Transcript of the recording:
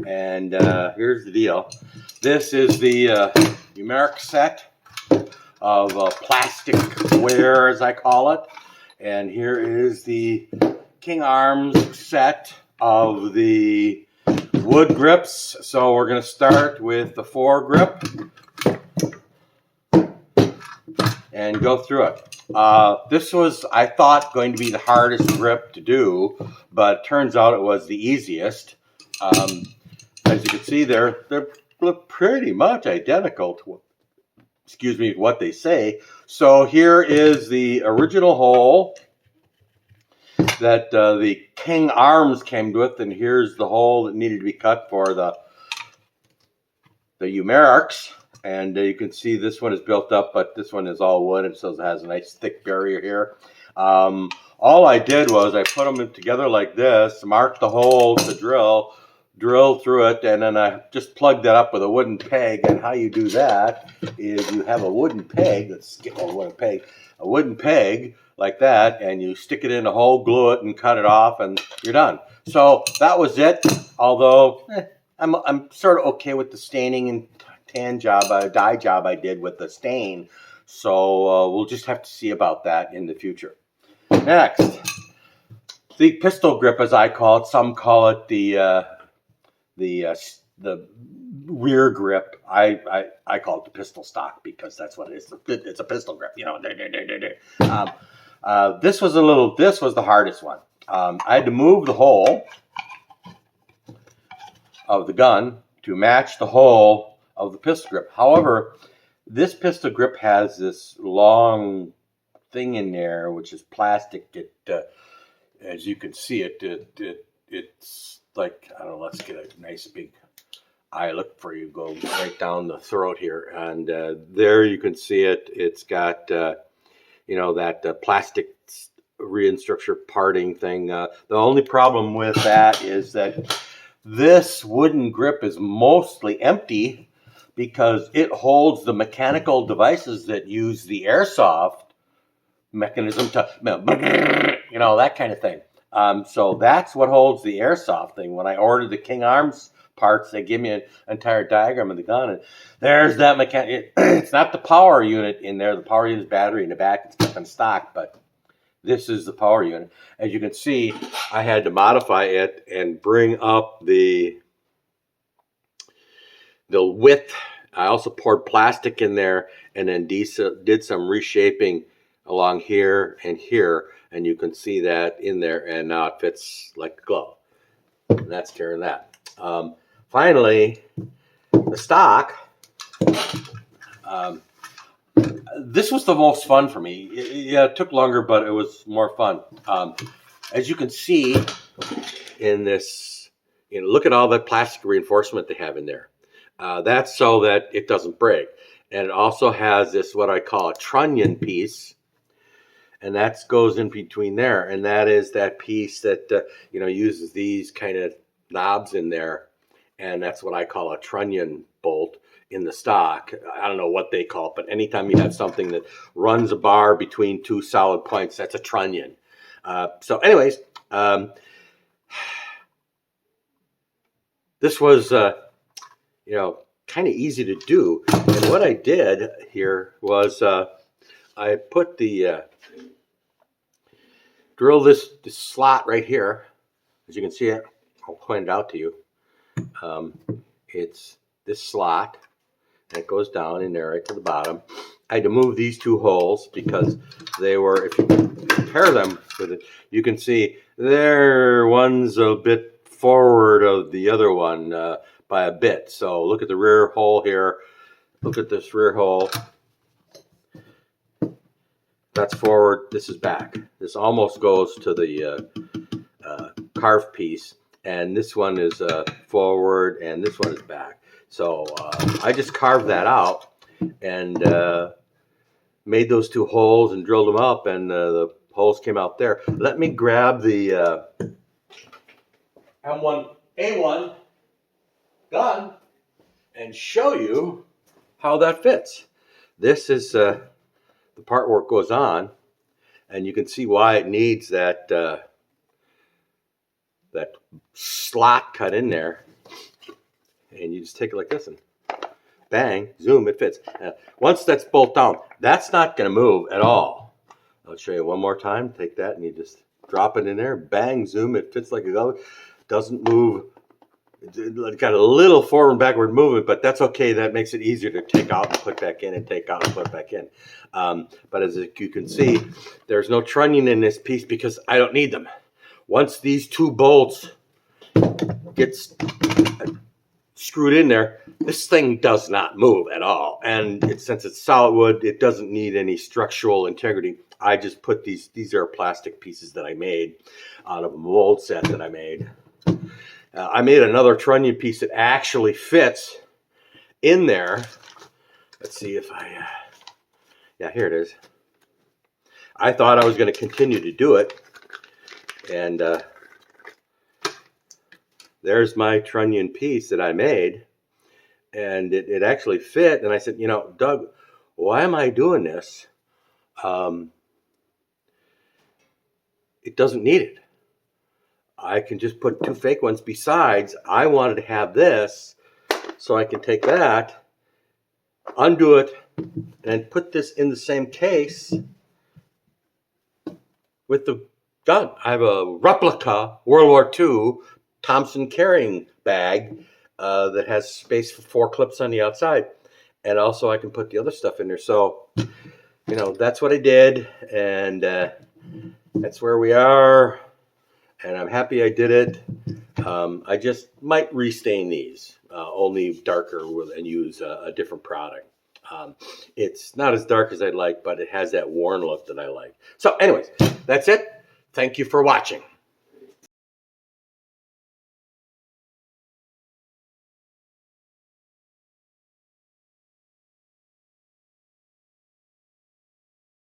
And here's the deal. This is the UMAREX set of plastic wear, as I call it. And here is the King Arms set of the wood grips. So we're going to start with the foregrip and go through it. This was, I thought, going to be the hardest grip to do, but it turns out it was the easiest. As you can see, they're pretty much identical to, what they say. So here is the original hole that the King Arms came with, and here's the hole that needed to be cut for the UMAREX. And you can see this one is built up, but this one is all wood, and so it has a nice thick barrier here. All I did was I put them together like this, marked the hole to drill through it, and then I just plugged that up with a wooden peg. And how you do that is you have a wooden peg, a wooden peg like that, and you stick it in a hole, glue it, and cut it off, and you're done. So that was it. Although I'm sort of okay with the staining and dye job I did with the stain. So we'll just have to see about that in the future. Next, the pistol grip, as I call it. Some call it the rear grip. I call it the pistol stock because that's what it is. It's a pistol grip, you know. This was the hardest one. I had to move the hole of the gun to match the hole of the pistol grip. However, this pistol grip has this long thing in there, which is plastic. As you can see it's like, I don't know, let's get a nice big eye look for you, go right down the throat here. And there you can see it. It's got, that plastic reinstructure parting thing. The only problem with that is that this wooden grip is mostly empty because it holds the mechanical devices that use the Airsoft mechanism to, that kind of thing. So that's what holds the Airsoft thing. When I ordered the King Arms parts, they give me an entire diagram of the gun, and there's that mechanic. It's not the power unit in there. The power unit is battery in the back. It's kept in stock, but this is the power unit. As you can see, I had to modify it and bring up the width. I also poured plastic in there and then did some reshaping along here and here, and you can see that in there, and now it fits like a glove. And that's carrying that. Finally, the stock. This was the most fun for me. It took longer, but it was more fun. As you can see in this, look at all the plastic reinforcement they have in there. That's so that it doesn't break. And it also has this, what I call a trunnion piece, and that goes in between there. And that is that piece that, uses these kind of knobs in there. And that's what I call a trunnion bolt in the stock. I don't know what they call it, but anytime you have something that runs a bar between two solid points, that's a trunnion. So anyways, this was, kind of easy to do. And what I did here was I put drill this slot right here. As you can see it, I'll point it out to you. It's this slot, and it goes down in there right to the bottom. I had to move these two holes because they were, if you compare them with it, you can see one's a bit forward of the other one by a bit. So look at the rear hole here. Look at this rear hole. That's forward. This is back. This almost goes to the carved piece. And this one is forward, and this one is back. So I just carved that out and made those two holes and drilled them up, and the holes came out there. Let me grab the M1A1 gun and show you how that fits. This is the part where it goes on, and you can see why it needs that that slot cut in there. and you just take it like this and bang, zoom, it fits. Once that's bolt down, that's not going to move at all. I'll show you one more time. Take that and you just drop it in there, bang, zoom, it fits like a glove. Doesn't move. It's got a little forward and backward movement, but that's okay. That makes it easier to take out and put back in and take out and put back in. But as you can see, there's no trunnion in this piece because I don't need them. Once these two bolts get screwed in there, this thing does not move at all. And since it's solid wood, it doesn't need any structural integrity. I just put these are plastic pieces that I made out of a mold set that I made. I made another trunnion piece that actually fits in there. Let's see if yeah, here it is. I thought I was going to continue to do it. And there's my trunnion piece that I made. And it actually fit. And I said, you know, Doug, why am I doing this? It doesn't need it. I can just put two fake ones besides. I wanted to have this so I can take that, undo it, and put this in the same case with the gun. I have a replica World War II Thompson carrying bag that has space for 4 clips on the outside. And also I can put the other stuff in there. So, you know, that's what I did. And that's where we are. And I'm happy I did it. I just might restain these, only darker and use a different product. It's not as dark as I'd like, but it has that worn look that I like. So anyways, that's it. Thank you for watching.